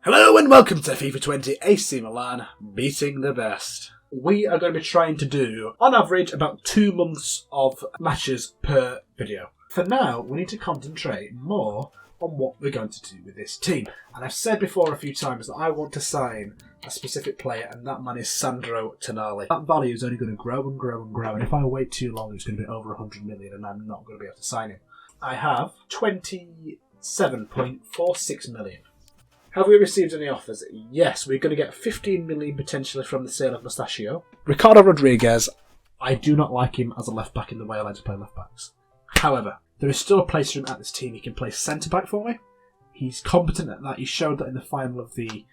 Hello and welcome to FIFA 20 AC Milan, beating the best. We are going to be trying to do, on average, about 2 months of matches per video. For now, we need to concentrate more on what we're going to do with this team. And I've said before a few times that I want to sign a specific player, and that man is Sandro Tonali. That value is only going to grow and grow and grow, and if I wait too long, it's going to be over 100 million, and I'm not going to be able to sign him. I have 27.46 million. Have we received any offers? Yes, we're going to get 15 million potentially from the sale of Mustachio. Ricardo Rodriguez, I do not like him as a left back in the way I like to play left backs. However, there is still a place for him at this team. He can play centre back for me. He's competent at that. He showed that in the final of the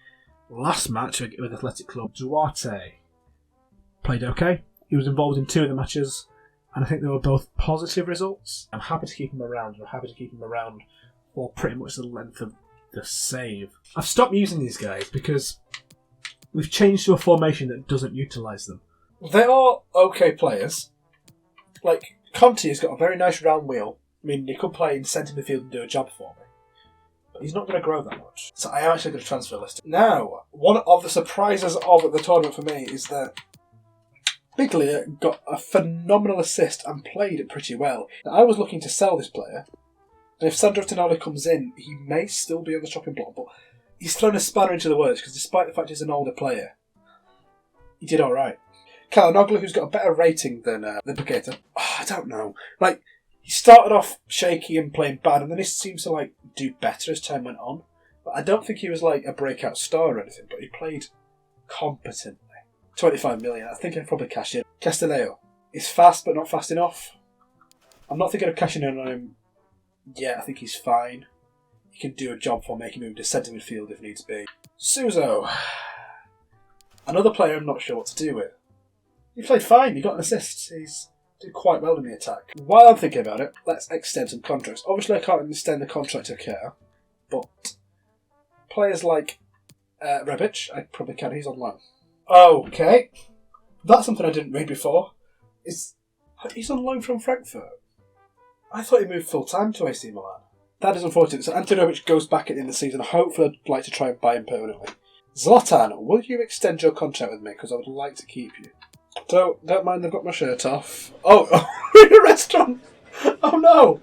last match with Athletic Club. Duarte played okay. He was involved in 2 of the matches, and I think they were both positive results. I'm happy to keep him around. I'm happy to keep him around for pretty much the length of the save. I've stopped using these guys because we've changed to a formation that doesn't utilise them. They are okay players. Like, Conte has got a very nice round wheel. I mean, he could play in centre midfield and do a job for me. But he's not going to grow that much. So I am actually going to transfer list. Now, one of the surprises of the tournament for me is that Biglia got a phenomenal assist and played it pretty well. Now, I was looking to sell this player. And if Sandro Tonali comes in, he may still be on the chopping block, but he's thrown a spanner into the works because despite the fact he's an older player, he did alright. Calhanoglu, who's got a better rating than Paqueta, I don't know. Like, he started off shaky and playing bad, and then he seems to do better as time went on. But I don't think he was a breakout star or anything, but he played competently. 25 million, I think I'd probably cash in. Castelleo is fast, but not fast enough. I'm not thinking of cashing in on him. Yeah, I think he's fine. He can do a job for making move to centre midfield if needs be. Suso. Another player I'm not sure what to do with. He played fine, he got an assist. He's did quite well in the attack. While I'm thinking about it, let's extend some contracts. Obviously I can't extend the contract to Kerr, but players like Rebic, I probably can. He's on loan. Okay. That's something I didn't read before. He's on loan from Frankfurt. I thought he moved full-time to AC Milan. That is unfortunate. So Antonovic goes back at the end of the season. Hopefully I'd like to try and buy him permanently. Zlatan, will you extend your contract with me? Because I would like to keep you. Don't mind, I've got my shirt off. Oh, we're in a restaurant! Oh no!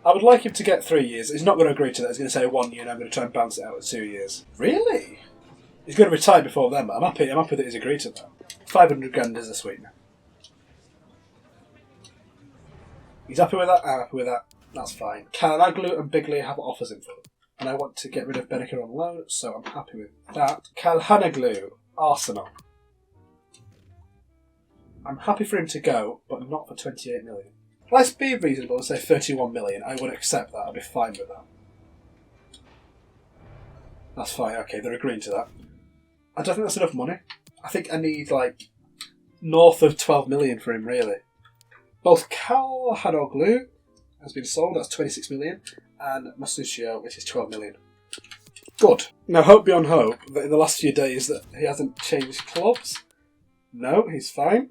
I would like him to get 3 years. He's not going to agree to that. He's going to say 1 year and I'm going to try and bounce it out at 2 years. Really? He's going to retire before then, but I'm happy that he's agreed to that. 500 grand is a sweetener. He's happy with that? I'm happy with that. That's fine. Calhanoglu and Biglia have offers in for them. And I want to get rid of Benaker on loan, so I'm happy with that. Calhanoglu, Arsenal. I'm happy for him to go, but not for 28 million. Let's be reasonable and say 31 million. I would accept that. I'd be fine with that. That's fine. Okay, they're agreeing to that. I don't think that's enough money. I think I need, north of 12 million for him, really. Both Calhanoglu has been sold, that's 26 million, and Masuccio, which is 12 million. Good. Now, hope beyond hope that in the last few days that he hasn't changed clubs. No, he's fine.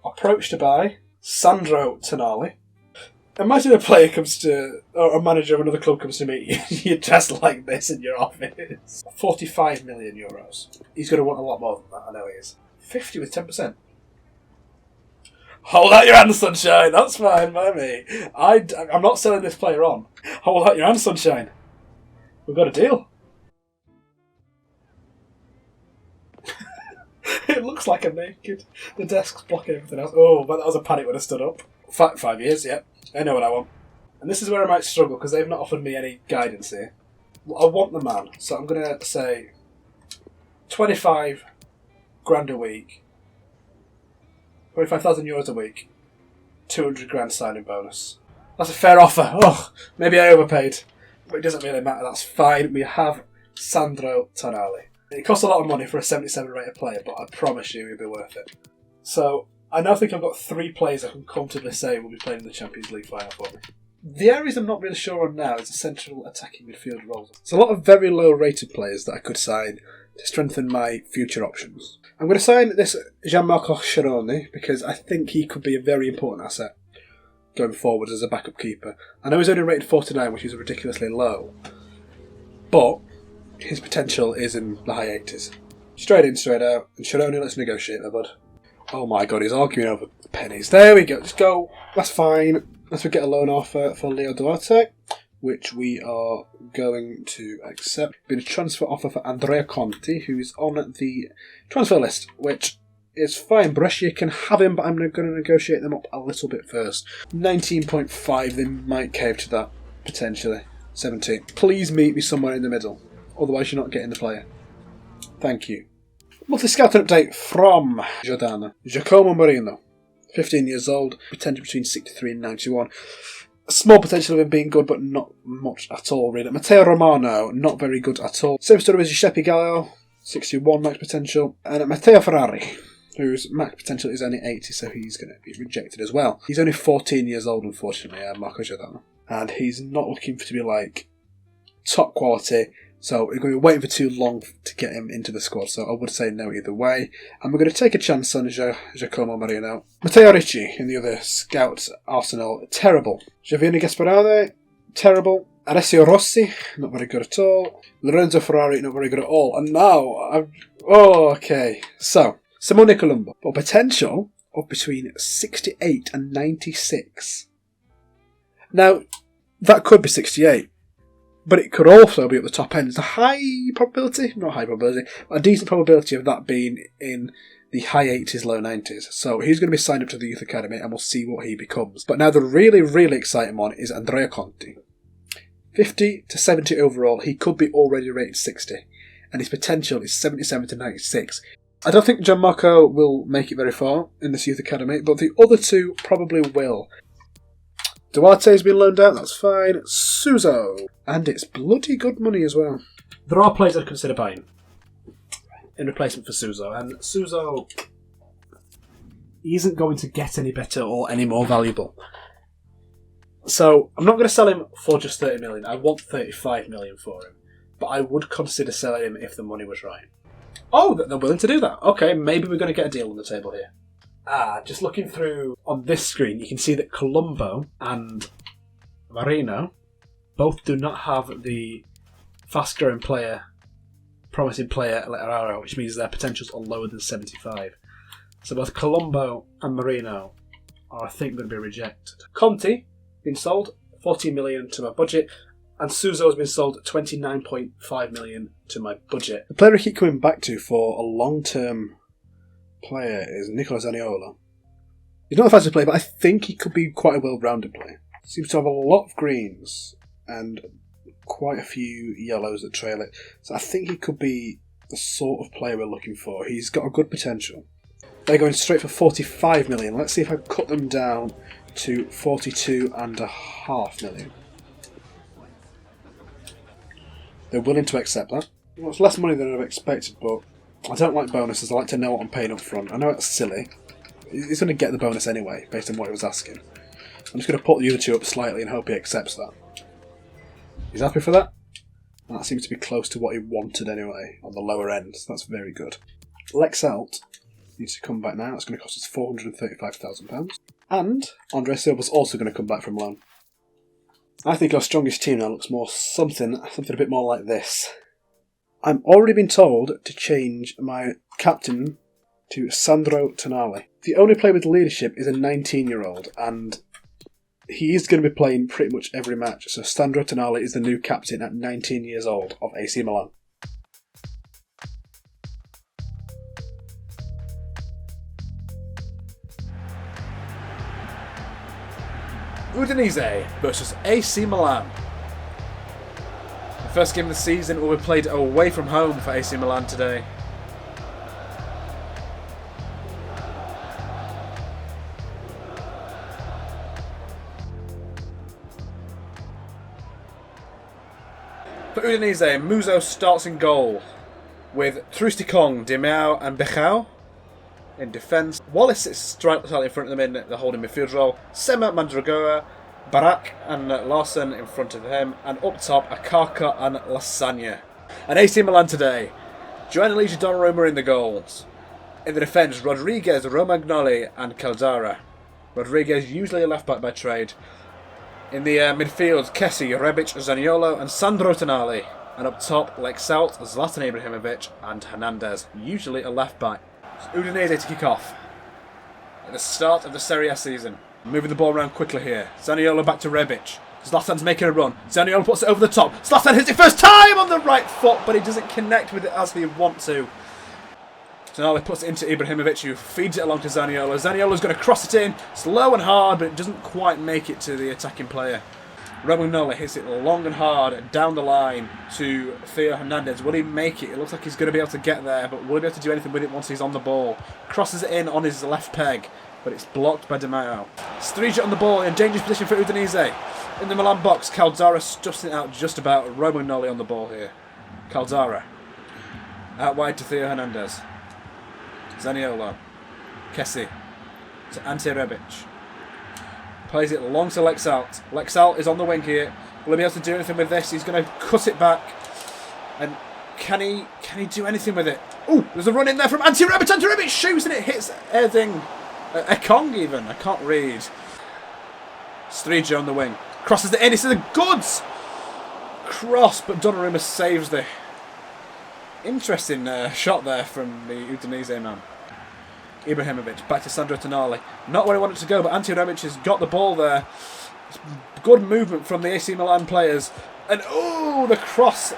Approach to buy Sandro Tonali. Imagine a player comes to, or a manager of another club comes to meet you, you're dressed like this in your office. 45 million euros. He's going to want a lot more than that, I know he is. 50 with 10%. Hold out your hand, sunshine. That's fine by me. I'm not selling this player on. Hold out your hand, sunshine. We've got a deal. It looks like I'm naked. The desk's blocking everything else. Oh, but that was a panic when I stood up. 5 years, yeah. I know what I want. And this is where I might struggle because they've not offered me any guidance here. I want the man, so I'm going to say 25 grand a week. 25,000 euros a week, 200 grand signing bonus. That's a fair offer. Oh, maybe I overpaid. But it doesn't really matter, that's fine. We have Sandro Tonali. It costs a lot of money for a 77 rated player, but I promise you it'll be worth it. So, I now think I've got 3 players I can comfortably say will be playing in the Champions League final for me. The areas I'm not really sure on now is the central attacking midfield roles. There's a lot of very low rated players that I could sign to strengthen my future options. I'm going to sign this Gianmarco Sciarroni because I think he could be a very important asset going forward as a backup keeper. I know he's only rated 49, which is ridiculously low, but his potential is in the high 80s. Straight in, straight out. And Sharoni, let's negotiate there, bud. Oh my god, he's arguing over pennies. There we go, just go. That's fine. Let's get a loan offer for Leo Duarte, which we are going to accept. Been a transfer offer for Andrea Conti, who's on the transfer list, which is fine. Brescia can have him, but I'm going to negotiate them up a little bit first. 19.5, they might cave to that, potentially. 17. Please meet me somewhere in the middle, otherwise you're not getting the player. Thank you. Monthly scouting update from Giordano. Giacomo Marino, 15 years old, potential between 63 and 91. A small potential of him being good, but not much at all, really. Matteo Romano, not very good at all. Same story as Giuseppe Gallo, 61 max potential. And Matteo Ferrari, whose max potential is only 80, so he's going to be rejected as well. He's only 14 years old, unfortunately, Marco Giordano. And he's not looking to be, like, top quality. So we're going to be waiting for too long to get him into the squad, so I would say no either way. And we're going to take a chance on Giacomo Marino. Matteo Ricci in the other scout Arsenal, terrible. Giovanni Gasparade, terrible. Alessio Rossi, not very good at all. Lorenzo Ferrari, not very good at all. And now, okay. So, Simone Colombo, for potential of between 68 and 96. Now, that could be 68. But it could also be at the top end. It's a high probability, not high probability, a decent probability of that being in the high 80s, low 90s. So he's going to be signed up to the Youth Academy and we'll see what he becomes. But now the really, really exciting one is Andrea Conti. 50 to 70 overall, he could be already rated 60. And his potential is 77 to 96. I don't think Gianmarco will make it very far in this Youth Academy, but the other two probably will. Duarte's been loaned out, that's fine. Suso. And it's bloody good money as well. There are players I'd consider buying in replacement for Suso, and Suso isn't going to get any better or any more valuable. So I'm not going to sell him for just 30 million. I want 35 million for him. But I would consider selling him if the money was right. Oh, they're willing to do that. Okay, maybe we're going to get a deal on the table here. Just looking through on this screen, you can see that Colombo and Marino both do not have the fast-growing player, promising player Aurea, which means their potentials are lower than 75. So both Colombo and Marino are, I think, going to be rejected. Conti, been sold, 14 million to my budget, and Suso has been sold 29.5 million to my budget. The player I keep coming back to for a long-term player is Nicola Zaniolo. He's not a fastest player, but I think he could be quite a well-rounded player. Seems to have a lot of greens and quite a few yellows that trail it. So I think he could be the sort of player we're looking for. He's got a good potential. They're going straight for 45 million. Let's see if I cut them down to 42.5 million. They're willing to accept that. Well, it's less money than I've expected, but I don't like bonuses. I like to know what I'm paying up front. I know it's silly. He's going to get the bonus anyway, based on what he was asking. I'm just going to put the other two up slightly and hope he accepts that. He's happy for that? That seems to be close to what he wanted anyway, on the lower end, so that's very good. Lexalt needs to come back now. It's going to cost us £435,000. And Andre Silva's also going to come back from loan. I think our strongest team now looks more something a bit more like this. I'm already been told to change my captain to Sandro Tonali. The only player with leadership is a 19-year-old, and he is going to be playing pretty much every match. So Sandro Tonali is the new captain at 19 years old of AC Milan. Udinese versus AC Milan. The first game of the season will be played away from home for AC Milan today. For Udinese, Muso starts in goal with Trusticong, Dimao and Becao in defence. Wallace sits slightly in front of them in the holding midfield role. Sema Mandragoa, Barak and Larson in front of him. And up top, Akaka and Lasagna. And AC Milan today, Gianluigi Donnarumma in the goals. In the defence, Rodriguez, Romagnoli and Caldara. Rodriguez usually a left back by trade. In the midfield, Kessie, Rebic, Zaniolo and Sandro Tonali. And up top, Lexalt, Zlatan Ibrahimovic and Hernandez, usually a left back. It's Udinese to kick off at the start of the Serie A season. Moving the ball around quickly here. Zaniolo back to Rebic. Zlatan's making a run. Zaniolo puts it over the top. Zlatan hits it first time on the right foot, but he doesn't connect with it as he wants to. Tonali puts it into Ibrahimovic, who feeds it along to Zaniolo. Zaniolo's going to cross it in, slow and hard, but it doesn't quite make it to the attacking player. Romagnoli hits it long and hard down the line to Theo Hernandez. Will he make it? It looks like he's going to be able to get there, but will he be able to do anything with it once he's on the ball? Crosses it in on his left peg, but it's blocked by Di Maio. Striga on the ball in a dangerous position for Udinese. In the Milan box, Caldara stuffs it out just about. Romagnoli on the ball here. Caldara. Out wide to Theo Hernandez. Zaniolo. Kessie. To Ante Rebic. Plays it long to Lexalt. Lexalt is on the wing here. Will he be able to do anything with this? He's going to cut it back. And can he do anything with it? Oh, there's a run in there from Ante Rebic. Ante Rebic shoots and it hits Erding. Ekong even. I can't read. Striga on the wing. Crosses it in. It's the goods. Cross, but Donnarumma saves the interesting shot there from the Udinese man. Ibrahimovic back to Sandro Tonali. Not where he wanted to go, but Ante Rebic has got the ball there. It's good movement from the AC Milan players. And oh, the cross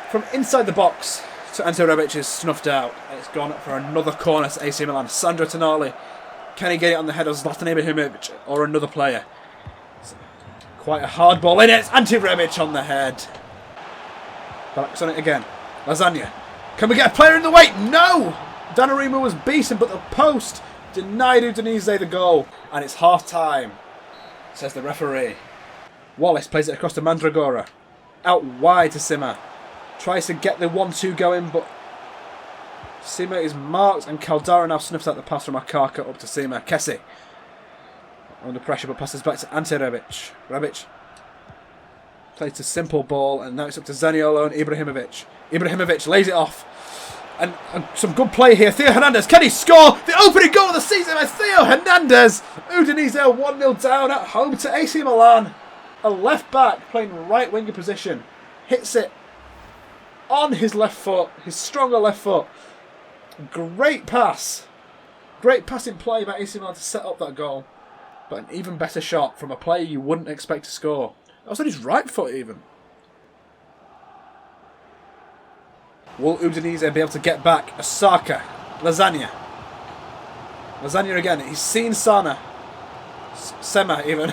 from inside the box to Ante Rebic is snuffed out. It's gone up for another corner to AC Milan. Sandro Tonali. Can he get it on the head of Zlatan Ibrahimovic or another player? It's quite a hard ball in it. It's Ante Rebic on the head. Balax on it again. Lasagna. Can we get a player in the way? No! Donnarumma was beaten, but the post denied Udinese the goal. And it's half-time, says the referee. Wallace plays it across to Mandragora. Out wide to Sima. Tries to get the 1-2 going, but Sima is marked, and Caldara now sniffs out the pass from Akaka up to Sima. Kessie. Under pressure, but passes back to Ante Rebic. Rebic plays a simple ball, and now it's up to Zaniolo and Ibrahimovic. Ibrahimovic lays it off. And some good play here. Theo Hernandez, can he score? The opening goal of the season by Theo Hernandez. Udinese 1-0 down at home to AC Milan. A left back playing right winger position. Hits it on his left foot, his stronger left foot. Great pass. Great passing play by AC Milan to set up that goal. But an even better shot from a player you wouldn't expect to score. That was on his right foot even. Will Udinese be able to get back? Osaka. Lasagna. Lasagna again. He's seen Sana. Sema even.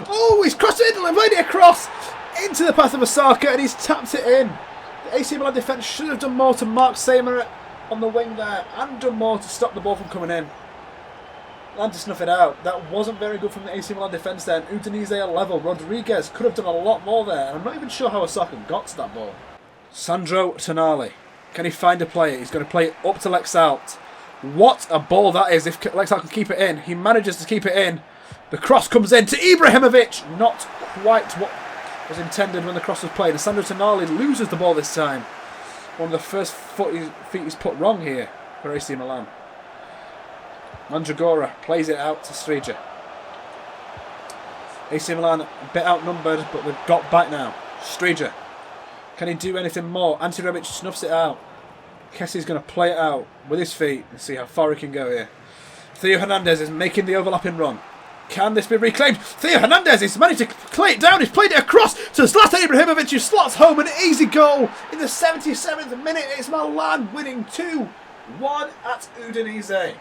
Oh, he's crossed it in and played it across into the path of Osaka, and he's tapped it in. The AC Milan defence should have done more to mark Sema on the wing there and done more to stop the ball from coming in. And to snuff it out. That wasn't very good from the AC Milan defence there. And Udinese are level. Rodriguez could have done a lot more there. And I'm not even sure how Osaka got to that ball. Sandro Tonali. Can he find a player? He's going to play it up to Lexalt. What a ball that is if Lexalt can keep it in. He manages to keep it in. The cross comes in to Ibrahimovic. Not quite what was intended when the cross was played. And Sandro Tonali loses the ball this time. One of the first feet he's put wrong here for AC Milan. Mandragora plays it out to Striga. AC Milan a bit outnumbered, but they've got back now. Striga. Can he do anything more? Ante Rebic snuffs it out. Kessie's going to play it out with his feet and see how far he can go here. Theo Hernandez is making the overlapping run. Can this be reclaimed? Theo Hernandez has managed to play it down. He's played it across to Zlatan Ibrahimovic, who slots home an easy goal in the 77th minute. It's Milan winning 2-1 at Udinese.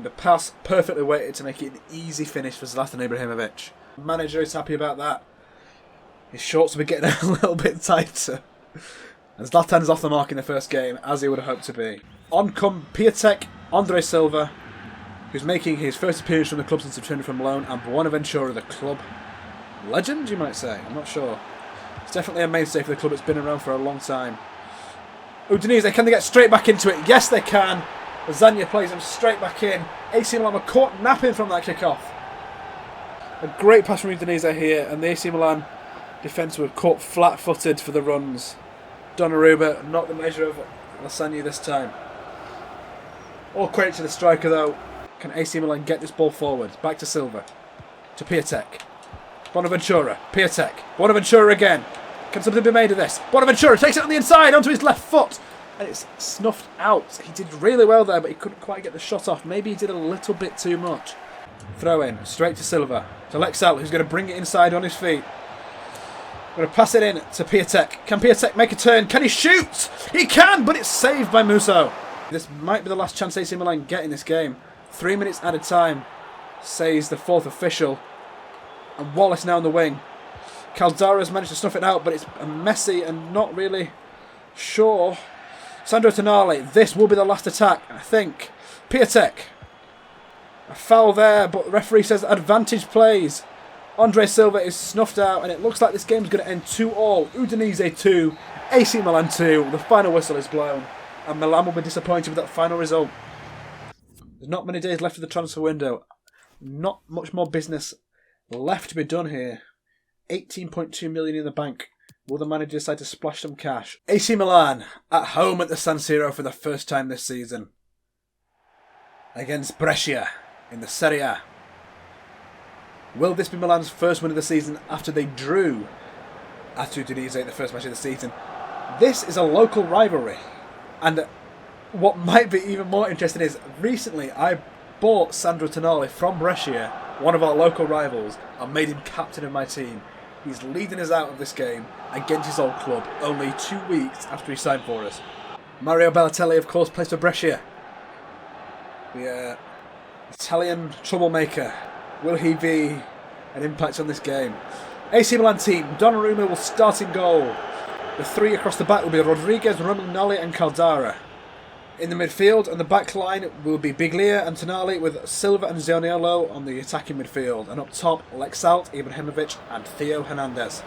The pass perfectly weighted to make it an easy finish for Zlatan Ibrahimovic. The manager is happy about that. His shorts will be getting a little bit tighter. And Zlatan's off the mark in the first game, as he would have hoped to be. On come Piatek, Andre Silva, who's making his first appearance from the club since returning from loan, and Buonaventura, the club legend, you might say. I'm not sure. It's definitely a mainstay for the club. It's been around for a long time. Udinese, can they get straight back into it? Yes, they can. Lasagna plays him straight back in. AC Milan were caught napping from that kick-off. A great pass from Udinese here, and the AC Milan defence were caught flat-footed for the runs. Donnarumma, not the measure of Lasagna this time. All credit to the striker though. Can AC Milan get this ball forward? Back to Silva. To Piatek. Bonaventura. Piatek. Bonaventura again. Can something be made of this? Bonaventura takes it on the inside onto his left foot. And it's snuffed out. He did really well there, but he couldn't quite get the shot off. Maybe he did a little bit too much. Throw in. Straight to Silva. To Lexal, who's going to bring it inside on his feet. Going to pass it in to Piatek. Can Piatek make a turn? Can he shoot? He can, but it's saved by Musso. This might be the last chance AC Milan get in this game. 3 minutes at a time, says the fourth official. And Wallace now on the wing. Caldara's managed to snuff it out, but it's messy and not really sure. Sandro Tonali, this will be the last attack, I think. Piatek. A foul there, but the referee says advantage plays. Andre Silva is snuffed out, and it looks like this game's going to end 2-2. Udinese 2, AC Milan 2. The final whistle is blown, and Milan will be disappointed with that final result. There's not many days left of the transfer window. Not much more business left to be done here. 18.2 million in the bank. Will the manager decide to splash some cash? AC Milan at home at the San Siro for the first time this season. Against Brescia in the Serie A. Will this be Milan's first win of the season after they drew at Udinese in the first match of the season? This is a local rivalry. And what might be even more interesting is, recently I bought Sandro Tonali from Brescia, one of our local rivals, and made him captain of my team. He's leading us out of this game against his old club only 2 weeks after he signed for us. Mario Balotelli, of course, plays for Brescia. The Italian troublemaker. Will he be an impact on this game? AC Milan team, Donnarumma will start in goal. The three across the back will be Rodriguez, Romagnoli and Caldara. In the midfield and the back line will be Biglia and Tonali, with Silva and Zaniolo on the attacking midfield. And up top, Lexalt, Ibrahimovic and Theo Hernandez.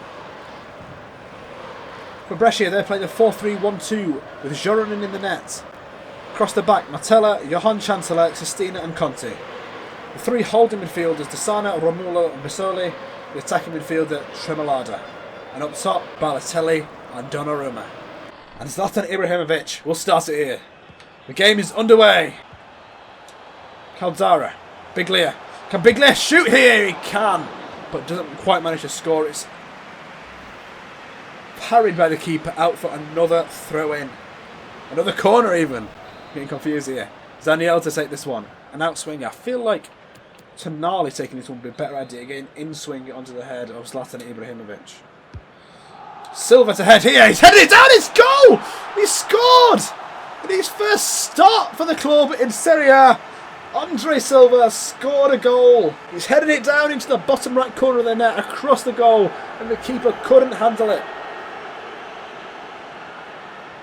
For Brescia, they're playing the 4-3-1-2 with Joronen in the net. Across the back, Matella, Johan Chancellor, Sistina and Conti. The three holding midfielders, Desana, Romulo and Bissoli. The attacking midfielder, Tremolada. And up top, Balotelli and Donnarumma. And Zlatan Ibrahimovic will start it here. The game is underway. Caldara. Biglia. Can Biglia shoot here? He can. But doesn't quite manage to score. It's parried by the keeper out for another throw in. Another corner even. Getting confused here. Zaniel to take this one. An outswing. I feel like Tonali taking this one would be a better idea. Getting in swing onto the head of Zlatan Ibrahimovic. Silva to head here. He's headed it down. It's goal. He scored. In his first start for the club in Serie A, Andre Silva scored a goal. He's headed it down into the bottom right corner of the net, across the goal, and the keeper couldn't handle it.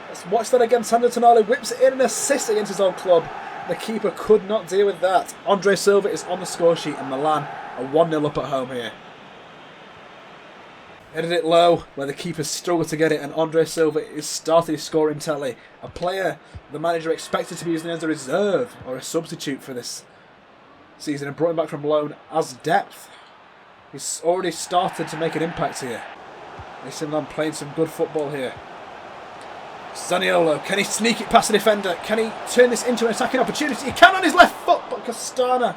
Let's watch that again. Sandro Tonali whips it in, an assist against his old club. The keeper could not deal with that. Andre Silva is on the score sheet, and Milan are 1-0 up at home here. Headed it low, where the keeper struggled to get it, and Andre Silva is starting his scoring tally. A player the manager expected to be using as a reserve or a substitute for this season, and brought him back from loan as depth. He's already started to make an impact here. AC Milan playing some good football here. Zaniolo, can he sneak it past the defender? Can he turn this into an attacking opportunity? He can on his left foot, but Castana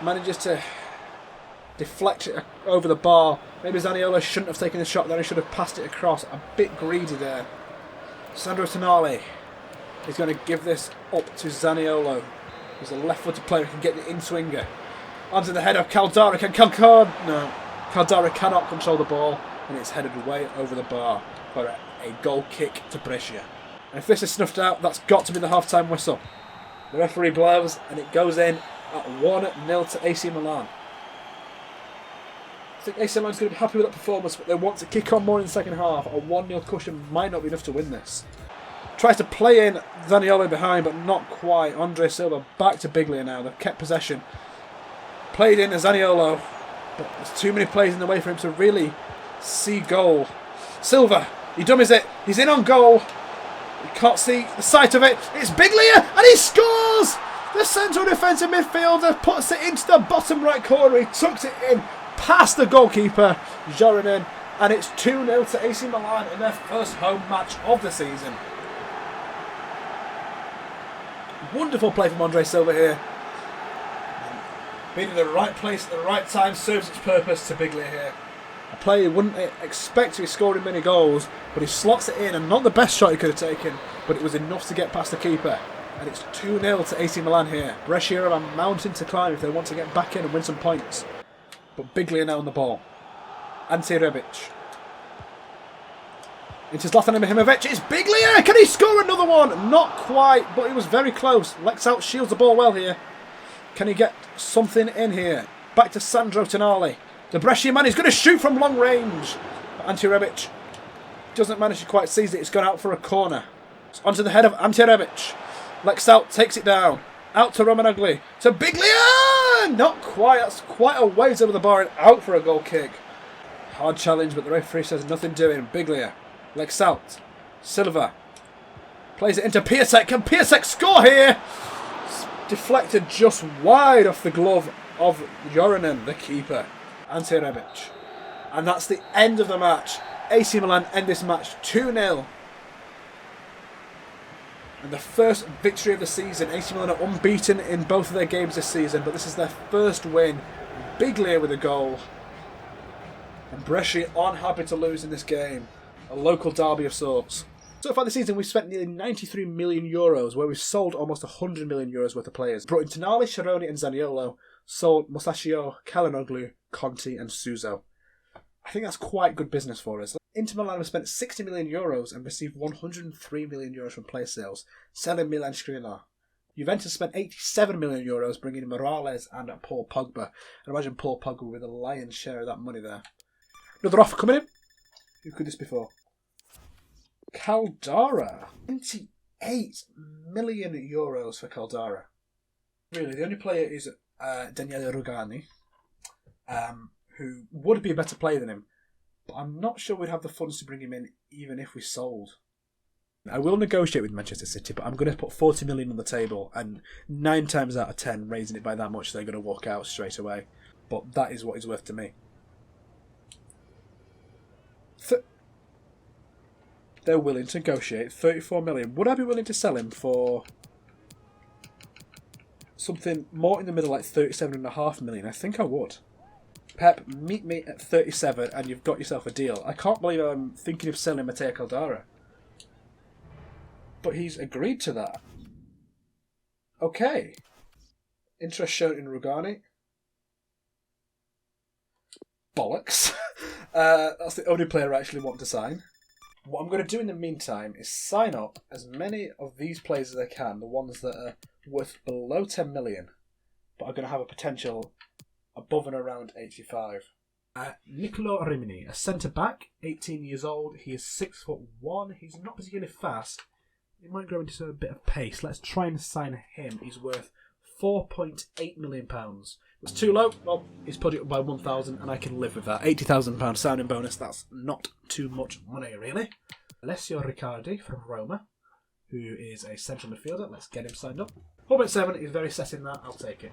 manages to deflect it over the bar. Maybe Zaniolo shouldn't have taken the shot there. He should have passed it across. A bit greedy there. Sandro Tonali is going to give this up to Zaniolo. He's a left-footed player who can get the in-swinger. Onto the head of Caldara. No. Caldara cannot control the ball, and it's headed way over the bar for a goal kick to Brescia. And if this is snuffed out, that's got to be the half-time whistle. The referee blows, and it goes in at 1-0 to AC Milan. I think AC Milan's going to be happy with that performance, but they want to kick on more in the second half. A 1-0 cushion might not be enough to win this. Tries to play in Zaniolo behind, but not quite. Andre Silva back to Biglia now. They've kept possession. Played in Zaniolo, but there's too many players in the way for him to really see goal. Silva, he dummies it. He's in on goal. You can't see the sight of it. It's Biglia, and he scores! The central defensive midfielder puts it into the bottom right corner. He tucks it in past the goalkeeper, Joronen, and it's 2-0 to AC Milan in their first home match of the season. Wonderful play from Andre Silva here. Being in the right place at the right time serves its purpose to Biglia here. A player you wouldn't expect to be scoring many goals, but he slots it in, and not the best shot he could have taken, but it was enough to get past the keeper. And it's 2-0 to AC Milan here. Brescia are a mountain to climb if they want to get back in and win some points. But Biglia now on the ball. Ante Rebic. Into Zlatan Ibrahimovic. It's Biglia! Can he score another one? Not quite, but it was very close. Lexout shields the ball well here. Can he get something in here? Back to Sandro Tonali. The Brescia man is going to shoot from long range. But Ante Rebic doesn't manage to quite seize it. It's gone out for a corner. It's onto the head of Ante Rebic. Lexout takes it down. Out to Romanoglu. To Biglia! Not quite. That's quite a ways over the bar and out for a goal kick. Hard challenge, but the referee says nothing doing. Biglia. Lexout. Silva. Plays it into Piasek. Can Piasek score here? It's deflected just wide off the glove of Jorinen, the keeper. Ante Rebic. And that's the end of the match. AC Milan end this match 2-0. And the first victory of the season. AC Milan are unbeaten in both of their games this season, but this is their first win. Biglia with a goal. And Brescia aren't happy to lose in this game. A local derby of sorts. So far this season we've spent nearly 93 million euros, where we've sold almost 100 million euros worth of players. Brought in Tonali, Sharoni and Zaniolo. Sold Musacchio, Calhanoglu, Conti and Suso. I think that's quite good business for us. Inter Milan have spent 60 million euros and received 103 million euros from player sales, selling Milan Skriniar. Juventus spent 87 million euros bringing in Morales and Paul Pogba. And imagine Paul Pogba with a lion's share of that money there. Another offer coming in. Who could this be for? Caldara. 28 million euros for Caldara. Really, the only player is Daniele Rugani, who would be a better player than him. But I'm not sure we'd have the funds to bring him in even if we sold. I will negotiate with Manchester City, but I'm going to put 40 million on the table, and 9 times out of 10, raising it by that much, they're going to walk out straight away. But that is what he's worth to me. They're willing to negotiate 34 million. Would I be willing to sell him for something more in the middle, like 37.5 million? I think I would. Pep, meet me at 37 and you've got yourself a deal. I can't believe I'm thinking of selling Matteo Caldara. But he's agreed to that. Okay. Interest shown in Rugani. Bollocks. That's the only player I actually want to sign. What I'm going to do in the meantime is sign up as many of these players as I can, the ones that are worth below 10 million, but are going to have a potential above and around 85. Nicolo Rimini, a centre-back, 18 years old. He is 6'1". He's not particularly fast. He might grow into a bit of pace. Let's try and sign him. He's worth £4.8 million. It's too low. Well, he's put it up by 1,000 and I can live with that. £80,000 signing bonus. That's not too much money, really. Alessio Riccardi from Roma, who is a central midfielder. Let's get him signed up. 4.7 is very set in that. I'll take it.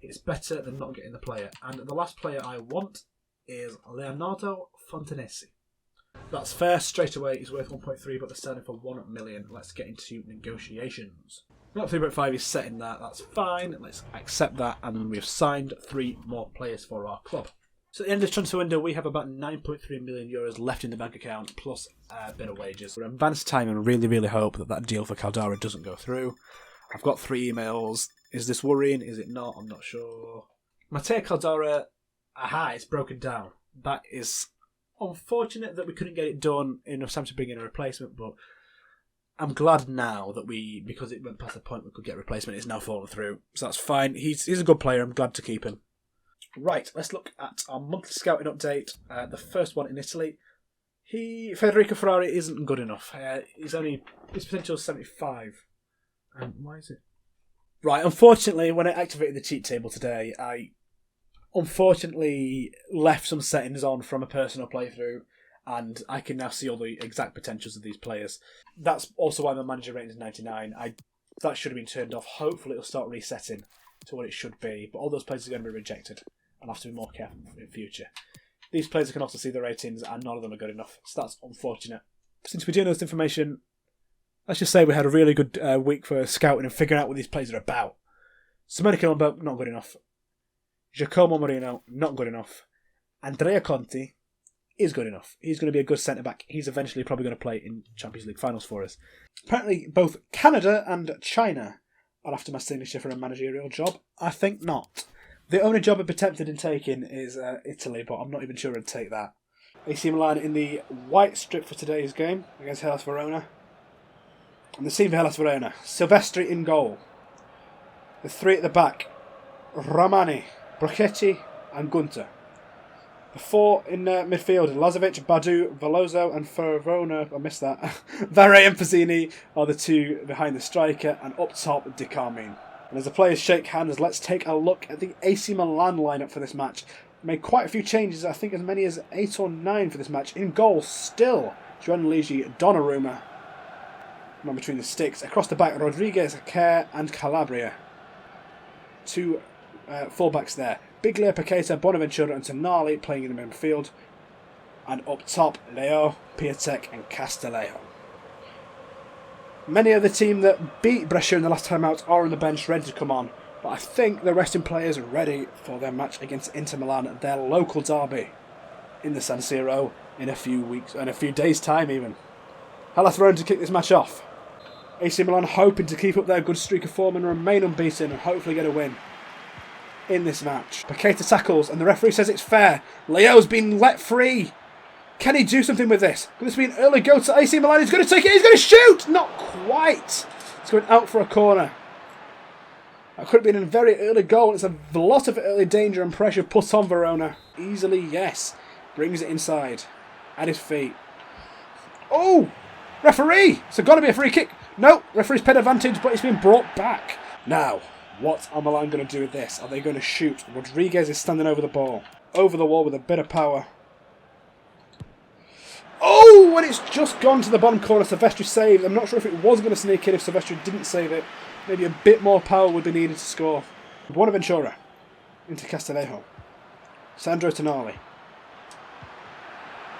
It's better than not getting the player. And the last player I want is Leonardo Fontanesi. That's fair straight away. He's worth 1.3, but they're selling for 1 million. Let's get into negotiations. Not 3.5 is set in that. That's fine. Let's accept that. And we've signed 3 more players for our club. So at the end of this transfer window, we have about 9.3 million euros left in the bank account, plus a bit of wages. We're in advanced time and really, really hope that that deal for Caldara doesn't go through. I've got 3 emails. Is this worrying? Is it not? I'm not sure. Matteo Caldara, it's broken down. That is unfortunate that we couldn't get it done in enough time to bring in a replacement, but I'm glad now that because it went past the point we could get a replacement, it's now fallen through. So that's fine. He's a good player. I'm glad to keep him. Right, let's look at our monthly scouting update. The first one in Italy. Federico Ferrari isn't good enough. His potential is 75. Why is it? Right, unfortunately, when I activated the cheat table today, I unfortunately left some settings on from a personal playthrough, and I can now see all the exact potentials of these players. That's also why my manager rating is 99. That should have been turned off. Hopefully it'll start resetting to what it should be, but all those players are going to be rejected. I'll have to be more careful in future. These players can also see the ratings, and none of them are good enough, so that's unfortunate. Since we do know this information, let's just say we had a really good week for scouting and figuring out what these players are about. Semedo Kilombo, not good enough. Giacomo Marino, not good enough. Andrea Conti is good enough. He's going to be a good centre-back. He's eventually probably going to play in Champions League finals for us. Apparently, both Canada and China are after my signature for a managerial job. I think not. The only job I'd be tempted in taking is Italy, but I'm not even sure I'd take that. AC Milan in the white strip for today's game against Hellas Verona. And the team for Hellas Verona. Silvestri in goal. The three at the back. Ramani, Brachetti and Gunter. The four in midfield, Lazovic, Badu, Veloso and Verona, I missed that. Varey and Fazzini are the two behind the striker, and up top, Di Carmine. And as the players shake hands, let's take a look at the AC Milan lineup for this match. Made quite a few changes, I think as many as 8 or 9 for this match. In goal, still, Gianluigi Donnarumma. Man between the sticks. Across the back, Rodriguez, Kerr and Calabria. Two fullbacks there. Biglia, Paqueta, Bonaventura and Tonali playing in the midfield. And up top, Leo, Piatek and Castillejo. Many of the team that beat Brescia in the last time out are on the bench ready to come on. But I think the resting players are ready for their match against Inter Milan, their local derby in the San Siro in a few weeks, in a few days' time even. Hellas Verona to kick this match off. AC Milan hoping to keep up their good streak of form and remain unbeaten and hopefully get a win in this match. Paqueta tackles and the referee says it's fair. Leo's been let free. Can he do something with this? Could this be an early go to AC Milan? He's going to take it. He's going to shoot. Not quite. It's going out for a corner. That could have been a very early goal. It's a lot of early danger and pressure put on Verona. Easily, yes. Brings it inside. At his feet. Oh! Referee! It's got to be a free kick. No, referee's paid advantage, but it's been brought back. Now, what are Milan going to do with this? Are they going to shoot? Rodriguez is standing over the ball. Over the wall with a bit of power. Oh, and it's just gone to the bottom corner. Silvestri saved. I'm not sure if it was going to sneak in if Silvestri didn't save it. Maybe a bit more power would be needed to score. Bonaventura into Castillejo. Sandro Tonali.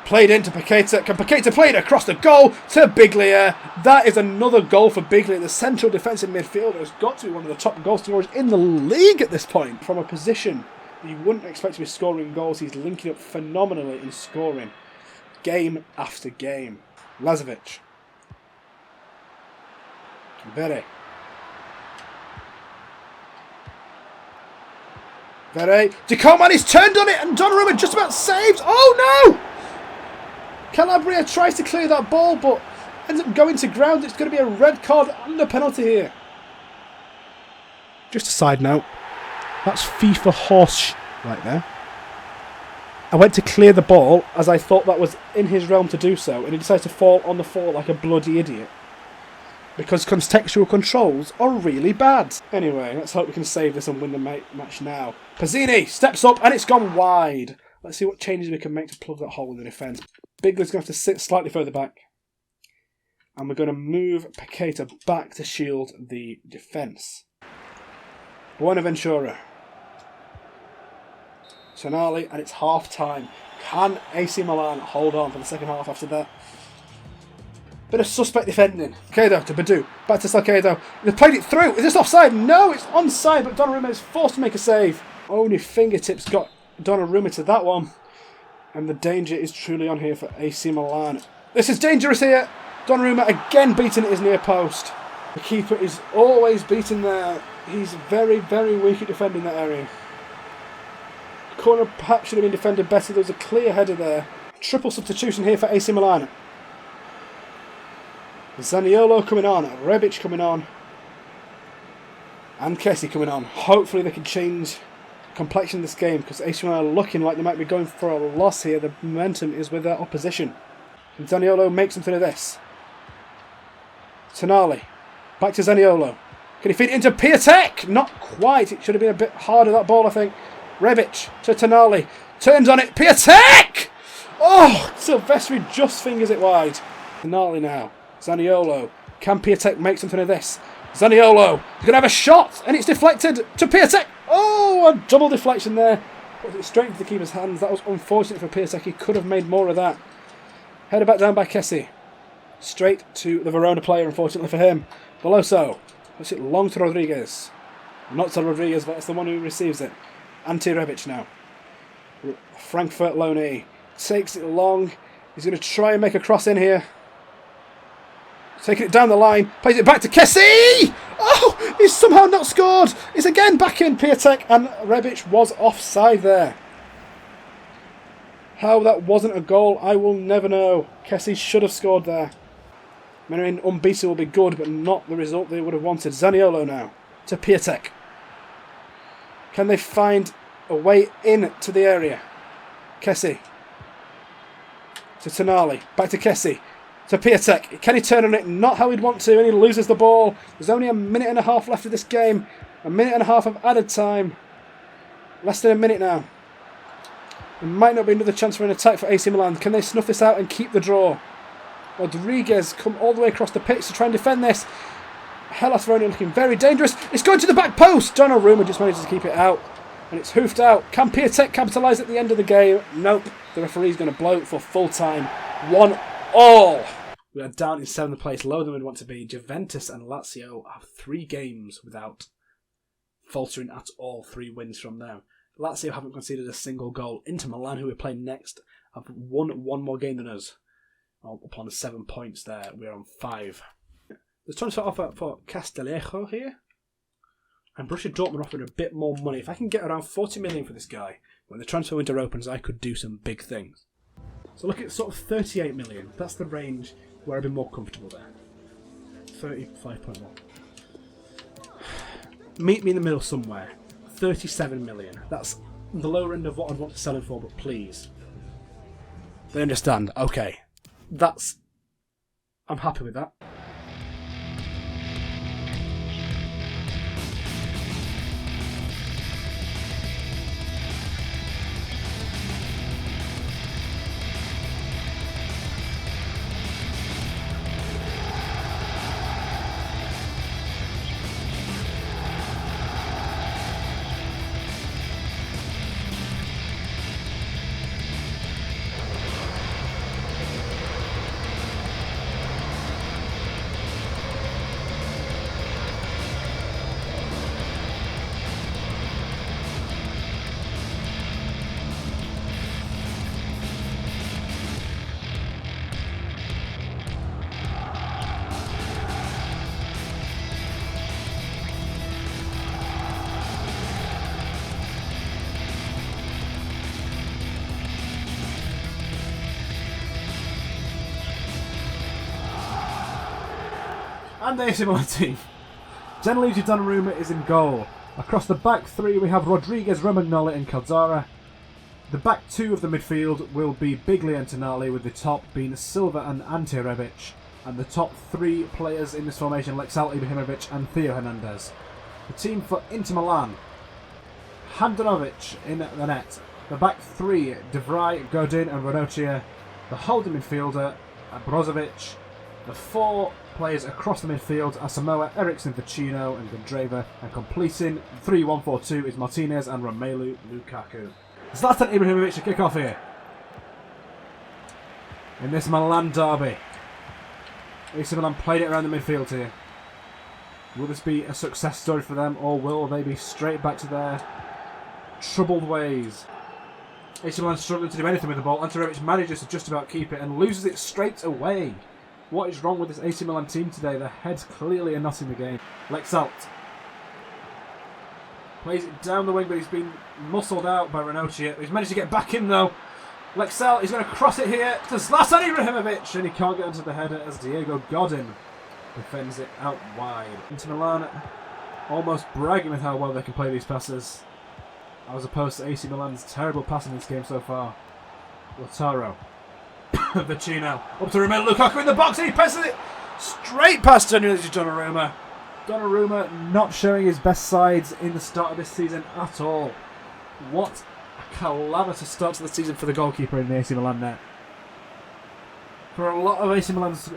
Played into Paqueta. Can Paqueta play it across the goal to Biglia? That is another goal for Biglia. The central defensive midfielder has got to be one of the top goal scorers in the league at this point. From a position you wouldn't expect to be scoring goals, he's linking up phenomenally in scoring. Game after game. Lazovic. Vere. Dicoman is turned on it and Donnarumma just about saved. Oh no! Calabria tries to clear that ball but ends up going to ground. It's going to be a red card and a penalty here. Just a side note. That's FIFA horse right there. I went to clear the ball as I thought that was in his realm to do so, and he decided to fall on the floor like a bloody idiot. Because contextual controls are really bad. Anyway, let's hope we can save this and win the match now. Pazzini steps up and it's gone wide. Let's see what changes we can make to plug that hole in the defence. Biglia's going to have to sit slightly further back. And we're going to move Paqueta back to shield the defence. Bonaventura. Tonali, and it's half time. Can AC Milan hold on for the second half after that? Bit of suspect defending. Salcedo to Badu. Back to Salcedo. They've played it through. Is this offside? No, it's onside, but Donnarumma is forced to make a save. Only fingertips got Donnarumma to that one. And the danger is truly on here for AC Milan. This is dangerous here. Donnarumma again beaten at his near post. The keeper is always beaten there. He's very, very weak at defending that area. The corner perhaps should have been defended better. There was a clear header there. Triple substitution here for AC Milan. Zaniolo coming on, Rebic coming on, and Kessie coming on. Hopefully they can change the complexion of this game because AC Milan are looking like they might be going for a loss here. The momentum is with their opposition. Can Zaniolo make something of this? Tonali, back to Zaniolo. Can he feed it into Piatek? Not quite. It should have been a bit harder, that ball, I think. Rebic to Tonali. Turns on it. Piatek! Oh, Silvestri just fingers it wide. Tonali now. Zaniolo. Can Piatek make something of this? Zaniolo. He's going to have a shot. And it's deflected to Piatek. Oh, a double deflection there. Puts it straight into the keeper's hands. That was unfortunate for Piatek. He could have made more of that. Headed back down by Kessie. Straight to the Verona player, unfortunately for him. Veloso. Puts it long to Rodriguez. Not to Rodriguez, but that's the one who receives it. Ante Rebic now. Frankfurt loanee. Takes it long. He's going to try and make a cross in here. Taking it down the line. Plays it back to Kessie! Oh! He's somehow not scored! It's again back in Piatek, and Rebic was offside there. How that wasn't a goal, I will never know. Kessie should have scored there. Menarin unbeaten will be good, but not the result they would have wanted. Zaniolo now to Piatek. Can they find a way in to the area? Kessie to Tonali. Back to Kessie. To Piatek. Can he turn on it? Not how he'd want to, and he loses the ball. There's only a minute and a half left of this game. A minute and a half of added time. Less than a minute now. There might not be another chance for an attack for AC Milan. Can they snuff this out and keep the draw? Rodriguez come all the way across the pitch to try and defend this. Hellas Verona looking very dangerous. It's going to the back post. Donnarumma just manages to keep it out. And it's hoofed out. Can Piatek capitalise at the end of the game? Nope. The referee's going to blow for full time. 1-1. We are down in 7th place, lower than we'd want to be. Juventus and Lazio have 3 games without faltering at all. 3 wins from them. Lazio haven't conceded a single goal. Inter Milan, who we're playing next, have won 1 more game than us. Upon 7 points there, we're on 5. There's transfer offer for Castillejo here. And Borussia Dortmund offered a bit more money. If I can get around 40 million for this guy, when the transfer window opens, I could do some big things. So look at sort of 38 million. That's the range where I'd be more comfortable there. 35.1. Meet me in the middle somewhere. 37 million. That's the lower end of what I'd want to sell him for, but please. They understand. Okay. I'm happy with that. And the AC Milan team. Gianluigi Donnarumma is in goal. Across the back 3 we have Rodriguez, Romagnoli and Calzara. The back 2 of the midfield will be Biglia and Tonali, with the top being Silva and Ante Rebic. And the top 3 players in this formation, Lexal Ibrahimovic and Theo Hernandez. The team for Inter Milan. Handanovic in the net. The back 3, De Vrij, Godin and Ranocchia. The holding midfielder, Brozovic. The 4 players across the midfield, Asamoah, Eriksson, Vecino and Gondreva, and completing 3-1-4-2 is Martinez and Romelu Lukaku. Zlatan Ibrahimovic to kick off here in this Milan derby. AC Milan played it around the midfield here. Will this be a success story for them, or will they be straight back to their troubled ways? AC Milan struggling to do anything with the ball. Ante Rebic manages to just about keep it and loses it straight away. What is wrong with this AC Milan team today? Their heads clearly are not in the game. Lexalt plays it down the wing, but he's been muscled out by Ranocchia. He's managed to get back in though. Lexalt is going to cross it here to Zlatan Ibrahimovic, and he can't get onto the header as Diego Godin defends it out wide. Inter Milan almost bragging with how well they can play these passes, as opposed to AC Milan's terrible passing in this game so far. Lautaro. Vecino up to Romelu Lukaku in the box, and he passes it straight past Donnarumma. Donnarumma not showing his best sides in the start of this season at all. What a calamitous start to the season for the goalkeeper in the AC Milan net. For a lot of AC Milan's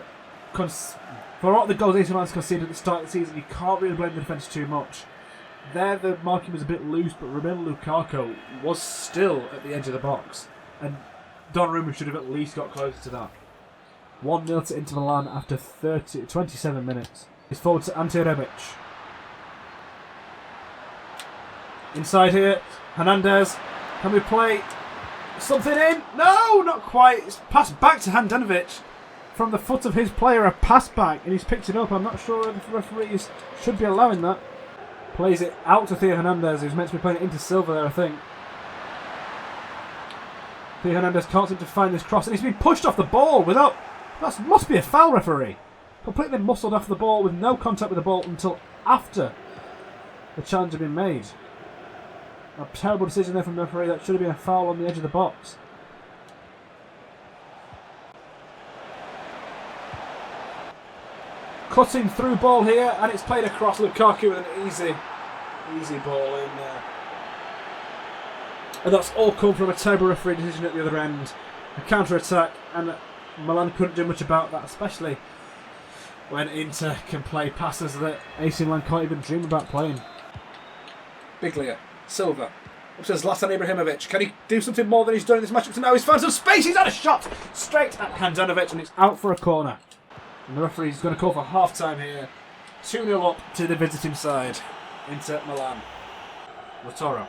for a lot of the goals AC Milan's conceded at the start of the season, you can't really blame the defence too much. There the marking was a bit loose, but Romelu Lukaku was still at the edge of the box, and Donnarumma should have at least got closer to that. 1-0 to Inter Milan after 27 minutes. It's forward to Ante Rebic. Inside here, Hernandez. Can we play something in? No, not quite. It's passed back to Handanovic. From the foot of his player, a pass back, and he's picked it up. I'm not sure if the referees should be allowing that. Plays it out to Theo Hernandez, who's meant to be playing it into Silva there, I think. Theo Hernandez can't seem to find this cross, and he's been pushed off the ball without... That must be a foul, referee. Completely muscled off the ball with no contact with the ball until after the challenge had been made. A terrible decision there from the referee. That should have been a foul on the edge of the box. Cutting through ball here, and it's played across. Lukaku with an easy ball in there. And that's all come from a terrible referee decision at the other end. A counter-attack, and Milan couldn't do much about that, especially when Inter can play passes that AC Milan can't even dream about playing. Biglia, Silva, up to Zlatan Ibrahimovic. Can he do something more than he's done in this match up to now? He's found some space, he's had a shot straight at Handanovic, and it's out for a corner. And the referee's going to call for half-time here. 2-0 up to the visiting side. Inter Milan. Lautaro.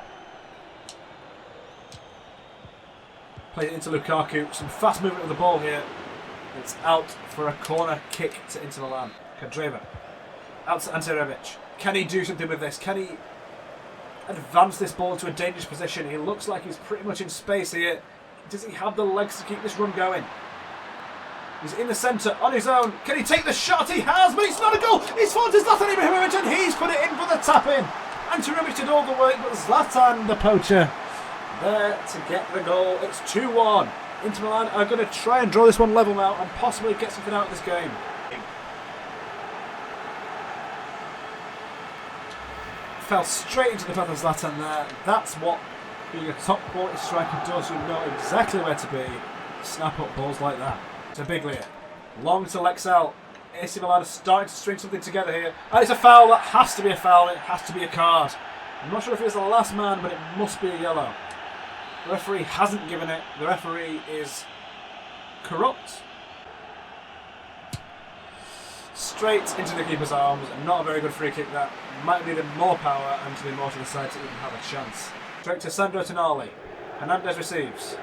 Plays it into Lukaku. Some fast movement of the ball here. It's out for a corner kick to Inter Milan. Kadreva. Out to Ante Rebic. Can he do something with this? Can he advance this ball into a dangerous position? He looks like he's pretty much in space here. Does he have the legs to keep this run going? He's in the centre on his own. Can he take the shot? He has, but it's not a goal. He's fallen to Zlatan Ibrahimovic, and he's put it in for the tap-in. Ante Rebic did all the work, but Zlatan, the poacher, there to get the goal. It's 2-1. Inter Milan are going to try and draw this one level now and possibly get something out of this game. Fell straight into the path of Zlatan there. That's what being a top quality striker does. You know exactly where to be. Snap up balls like that. To Biglia. Long to Lexell. AC Milan are starting to string something together here. And it's a foul. That has to be a foul. It has to be a card. I'm not sure if it was the last man, but it must be a yellow. The referee hasn't given it. The referee is corrupt. Straight into the keeper's arms. Not a very good free kick that. Might need more power and to be more to the side to even have a chance. Straight to Sandro Tonali. Hernandez receives.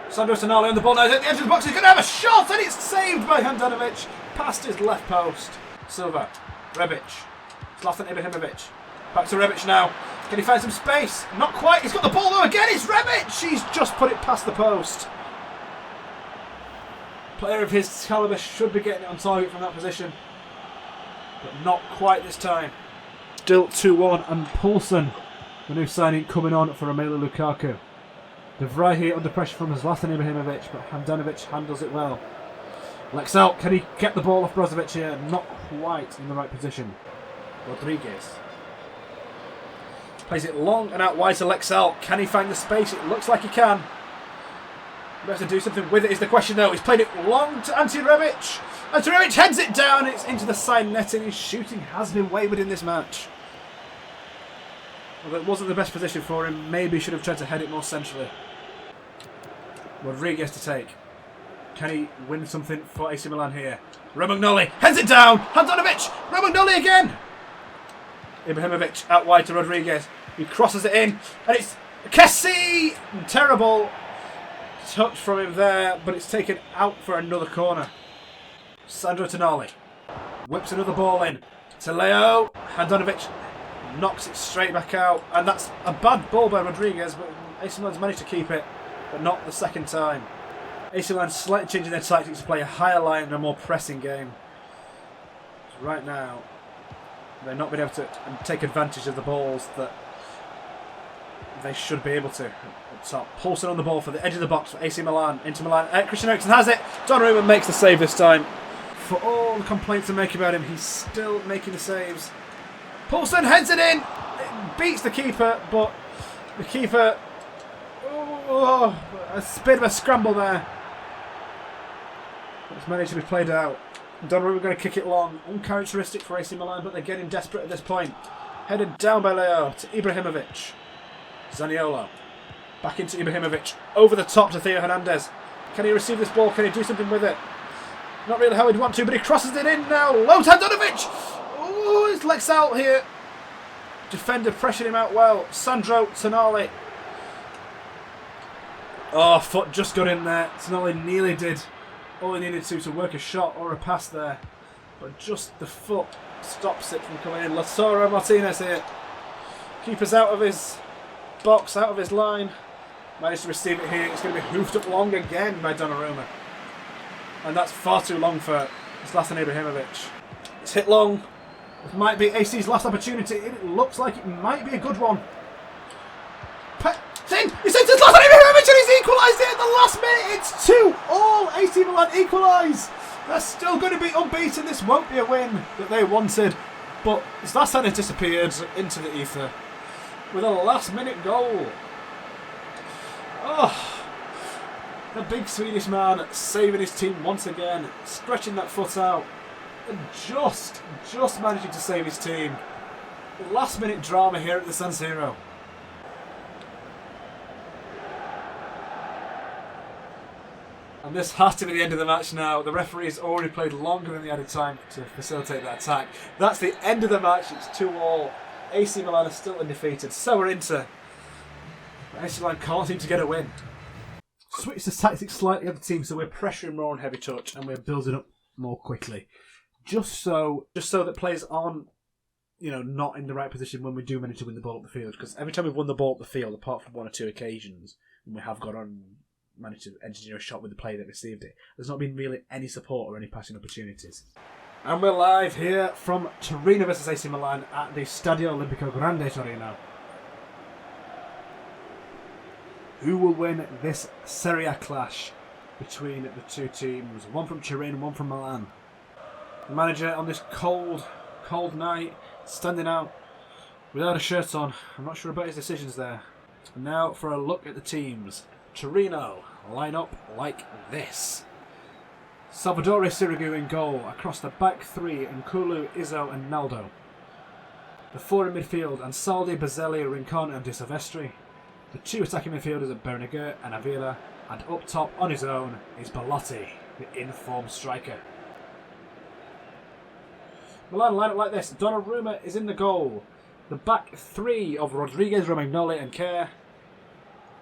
Sandro Tonali on the ball now. He's at the edge of the box. He's going to have a shot, and it's saved by Handanovic. Past his left post. Silva. Rebic. Zlatan Ibrahimovic. Back to Rebic now. Can he find some space? Not quite. He's got the ball though again. It's Rebic. He's just put it past the post. Player of his calibre should be getting it on target from that position. But not quite this time. Still 2-1, and Poulsen, the new signing, coming on for Romelu Lukaku. De Vrij here under pressure from Zlatan Ibrahimovic, but Handanovic handles it well. Lexell, can he get the ball off Brozovic here? Not quite in the right position. Rodriguez. Plays it long and out wide to Lexell. Can he find the space? It looks like he can. He has to do something with it is the question though. He's played it long to Ante Rebic. Ante Rebic heads it down. It's into the side netting. His shooting has been wayward in this match. Although it wasn't the best position for him. Maybe he should have tried to head it more centrally. Rodriguez to take. Can he win something for AC Milan here? Romagnoli heads it down. Handanovic. Romagnoli again. Ibrahimovic out wide to Rodriguez. He crosses it in. And it's Kessie. Terrible touch from him there. But it's taken out for another corner. Sandro Tonali. Whips another ball in. To Leo. Handanovic knocks it straight back out. And that's a bad ball by Rodriguez. But AC Milan's managed to keep it. But not the second time. AC Milan slightly changing their tactics to play a higher line and a more pressing game. So right now, they've not been able to take advantage of the balls that they should be able to. So Poulsen on the ball for the edge of the box for AC Milan. Inter Milan. Christian Eriksen has it. Donnarumma makes the save this time. For all the complaints I make about him, he's still making the saves. Poulsen heads it in. It beats the keeper, but the keeper... Oh, a bit of a scramble there. It's managed to be played out. Donnarumma going to kick it long. Uncharacteristic for AC Milan, but they're getting desperate at this point. Headed down by Leo to Ibrahimovic. Zaniolo. Back into Ibrahimovic. Over the top to Theo Hernandez. Can he receive this ball? Can he do something with it? Not really how he'd want to, but he crosses it in now. Low to Handanovic. Oh, his legs out here. Defender pressured him out well. Sandro Tonali. Oh, foot just got in there. Tonali nearly did all he needed to work a shot or a pass there. But just the foot stops it from coming in. Lautaro Martinez here. Keeper's out of his box, out of his line. Managed to receive it here. It's going to be hoofed up long again by Donnarumma. And that's far too long for Zlatan Ibrahimovic. It's hit long. It might be AC's last opportunity. It looks like it might be a good one. It's in! It's into Zlatan Ibrahimovic and he's equalised it at the last minute. It's 2-2. AC Milan equalise. They're still going to be unbeaten. This won't be a win that they wanted. But Zlatan has disappeared into the ether with a last minute goal. Oh, the big Swedish man saving his team once again, stretching that foot out and just managing to save his team. Last minute drama here at the San Siro. And this has to be the end of the match now. The referee has already played longer than the added time to facilitate that attack. That's the end of the match. It's 2-2. AC Milan are still undefeated. So are Inter. But AC Milan can't seem to get a win. Switch the tactics slightly of the team, so we're pressuring more on heavy touch and we're building up more quickly. Just so that players aren't, not in the right position when we do manage to win the ball up the field. Because every time we've won the ball up the field, apart from one or two occasions, when we have managed to engineer a shot with the player that received it, there's not been really any support or any passing opportunities. And we're live here from Torino versus AC Milan at the Stadio Olimpico Grande Torino. Who will win this Serie A clash between the two teams? One from Turin and one from Milan. The manager on this cold night, standing out without a shirt on. I'm not sure about his decisions there. And now for a look at the teams. Torino line up like this. Salvatore Sirigu in goal. Across the back three, Nkulu, Izzo and Naldo. The four in midfield, Ansaldi, Bazzelli, Rincon and De Silvestri. The two attacking midfielders are Berniger and Avila. And up top on his own is Belotti, the in-form striker. Milan line up like this. Donnarumma is in the goal. The back three of Rodriguez, Romagnoli and Kerr.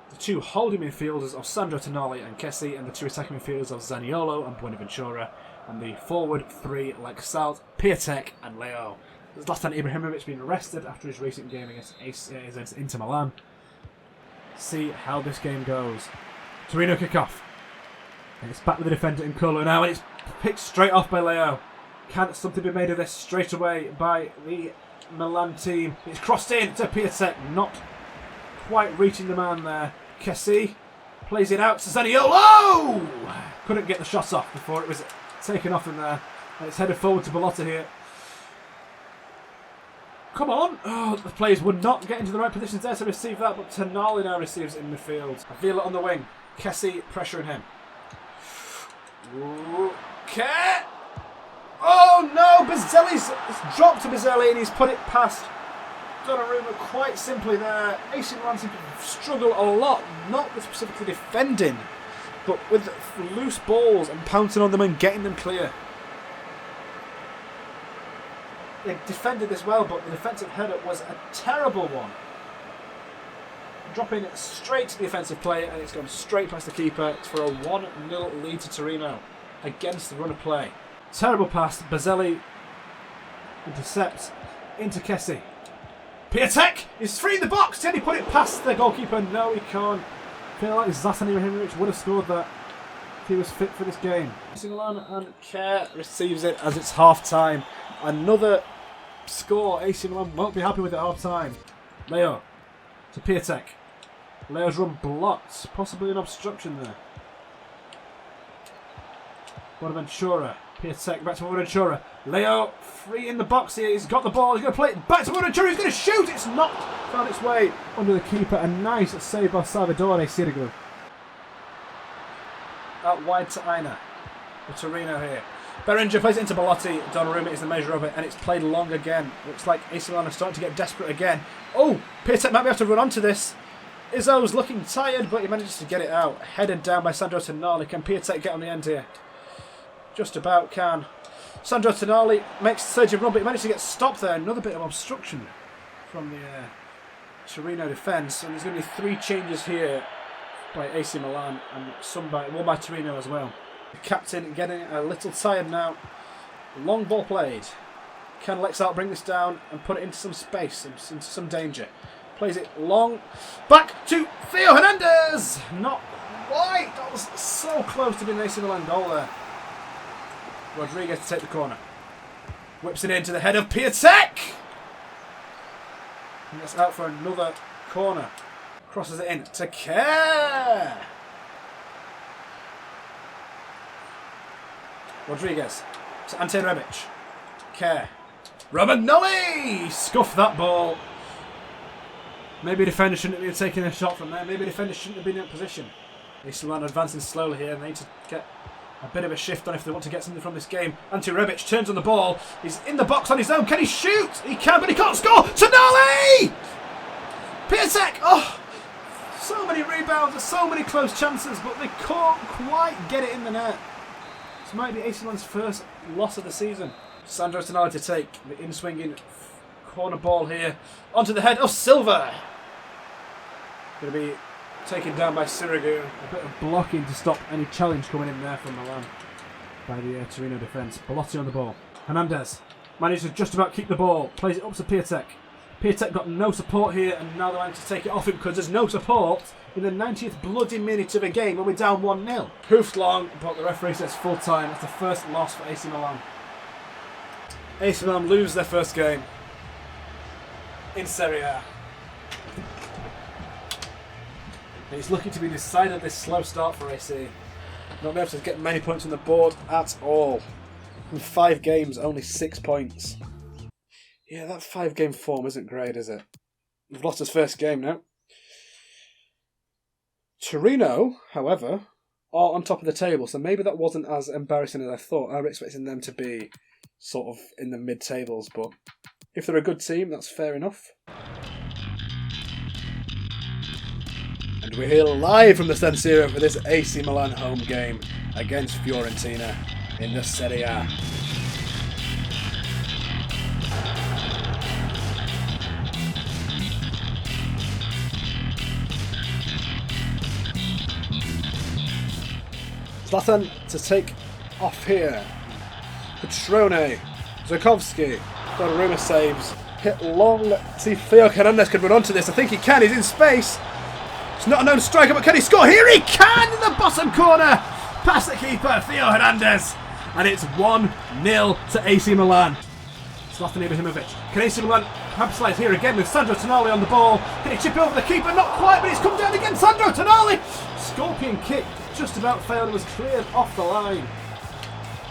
The two holding midfielders of Sandro Tonali and Kessie, and the two attacking midfielders of Zaniolo and Buenaventura, and the forward three like Salt, Piatek and Leo. Zlatan Ibrahimovic being arrested after his recent game against Inter Milan. See how this game goes. Torino kick-off. And it's back with the defender in Nkulu now, and it's picked straight off by Leo. Can something be made of this straight away by the Milan team? It's crossed in to Piatek, not quite reaching the man there. Kessie plays it out to Zaniolo! Couldn't get the shot off before it was taken off in there. And it's headed forward to Belotti here. Come on! Oh, the players would not get into the right positions there to receive that, but Tonali now receives it in midfield. Avila on the wing. Kessie pressuring him. Okay. Oh no! Bazzelli's dropped to Bazzelli and he's put it past Donnarumma quite simply there. AC Milan seem to struggle a lot, not with specifically defending, but with loose balls and pouncing on them and getting them clear. They defended this well, but the defensive header was a terrible one. Dropping it straight to the offensive player, and it's gone straight past the keeper. It's for a 1-0 lead to Torino against the run of play. Terrible pass. Bazzelli intercepts into Kessie. Piatek is free in the box. Can he put it past the goalkeeper? No, he can't. I feel like Zlatan Ibrahimovic would have scored that if he was fit for this game. Milan and Kerr receives it as it's half-time. Another score. AC Milan won't be happy with it at half-time. Leo to Piatek. Leo's run blocked. Possibly an obstruction there. Buenaventura. Piatek back to Buenaventura. Leo free in the box here. He's got the ball. He's going to play it back to Buenaventura. He's going to shoot. It's not found its way under the keeper. A nice save by Salvatore Sirigu. Out wide to Aina. For Torino here. Berenger plays it into Belotti. Donnarumma is the measure of it, and it's played long again. Looks like AC Milan are starting to get desperate again. Oh, Piatek might be able to run onto this. Izzo's looking tired, but he manages to get it out. Headed down by Sandro Tonali. Can Piatek get on the end here? Just about can. Sandro Tonali makes the surgeon run, but he managed to get stopped there. Another bit of obstruction from the Torino defence, and there's going to be 3 changes here by AC Milan and one by Torino as well. The captain getting a little tired now. Long ball played. Can Lexart bring this down and put it into some space, into some danger? Plays it long. Back to Theo Hernandez! Not quite. That was so close to being an AC Milan goal there. Rodriguez to take the corner. Whips it into the head of Piatek! And that's out for another corner. Crosses it in to Kerr! Rodriguez to Ante Rebic. Kerr. Romagnoli! Scuffed that ball. Maybe a defender shouldn't have been taking a shot from there. Maybe a defender shouldn't have been in that position. AC Milan advancing slowly here, and they need to get a bit of a shift on if they want to get something from this game. Ante Rebic turns on the ball. He's in the box on his own. Can he shoot? He can, but he can't score. Tonali! Piatek! Oh! So many rebounds, so many close chances, but they can't quite get it in the net. This might be AC Milan's first loss of the season. Sandro Tonali to take the in-swinging corner ball here onto the head of Silva. Going to be taken down by Sirigu. A bit of blocking to stop any challenge coming in there from Milan by the Torino defence. Belotti on the ball. Hernandez managed to just about keep the ball. Plays it up to Piatek. Piatek got no support here, and now they're having to take it off him because there's no support in the 90th bloody minute of a game when we're down 1-0. Hoofed long, but the referee says full time. It's the first loss for AC Milan. AC Milan lose their first game in Serie A. It's looking to be decidedly slow start for AC. Not being able to get many points on the board at all. In 5 games, only 6 points. Yeah, that 5-game form isn't great, is it? We've lost his first game now. Torino, however, are on top of the table, so maybe that wasn't as embarrassing as I thought. I was expecting them to be sort of in the mid-tables, but if they're a good team, that's fair enough. And we're here live from the San Siro for this AC Milan home game against Fiorentina in the Serie A. Zlatan to take off here. Petrone, Zukovsky, Donnarumma saves. Hit long. See if Theo Hernandez can run onto this. I think he can. He's in space. It's not a known striker, but can he score? Here he can in the bottom corner. Past the keeper, Theo Hernandez. And it's 1-0 to AC Milan. Zlatan Ibrahimovic. Can AC Milan capitalize here again with Sandro Tonali on the ball? Can he chip over the keeper? Not quite, but it's come down again. Sandro Tonali. Scorpion kick. Just about failed and was cleared off the line.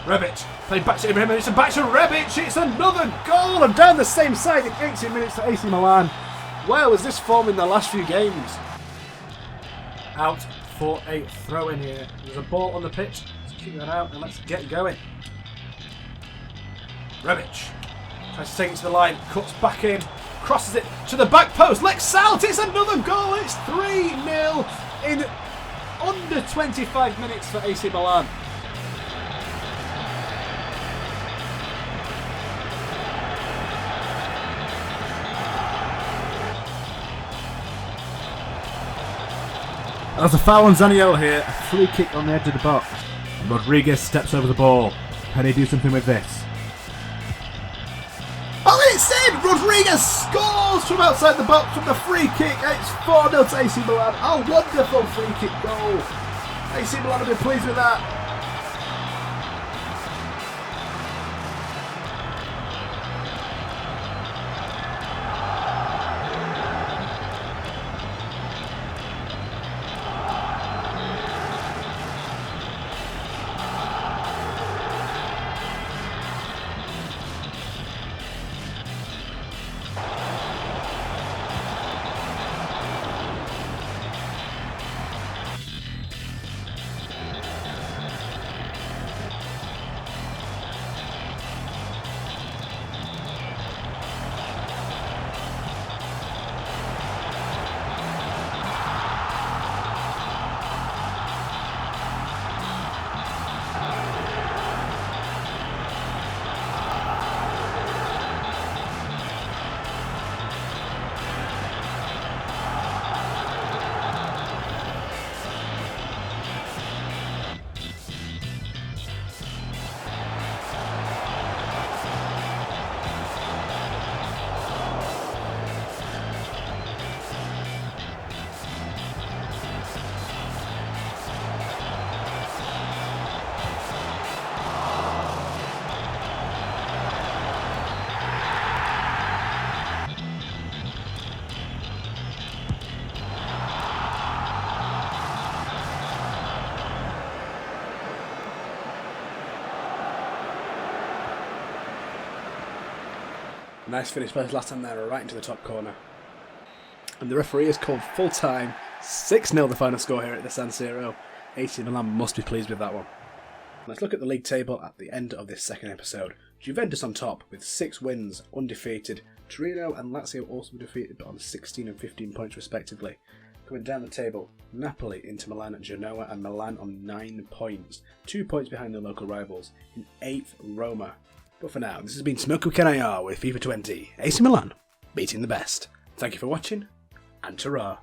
Rebic played back to Ibrahimovic and back to Rebic. It's another goal and down the same side in 18 minutes for AC Milan. Where was this form in the last few games? Out for a throw in here. There's a ball on the pitch. Let's kick that out and let's get going. Rebic tries to take it to the line, cuts back in, crosses it to the back post. Lexalt, it's another goal. It's 3-0 in under 25 minutes for AC Milan. There's a foul on Zaniolo here, a free kick on the edge of the box. Rodriguez steps over the ball. Can he do something with this? Oh, it's in! Rodriguez scores from outside the box from the free kick. It's 4-0 to AC Milan. Oh, wonderful free kick goal. AC Milan will be pleased with that. Nice finish by his last time there, right into the top corner. And the referee has called full time. 6-0 the final score here at the San Siro. AC Milan must be pleased with that one. Let's look at the league table at the end of this second episode. Juventus on top with 6 wins, undefeated. Torino and Lazio also defeated, but on 16 and 15 points respectively. Coming down the table, Napoli, Inter Milan, Genoa and Milan on 9 points. 2 points behind their local rivals. In 8th, Roma. But for now, this has been Smoke Weekend IR with FIFA 20. AC Milan, beating the best. Thank you for watching, and ta-ra.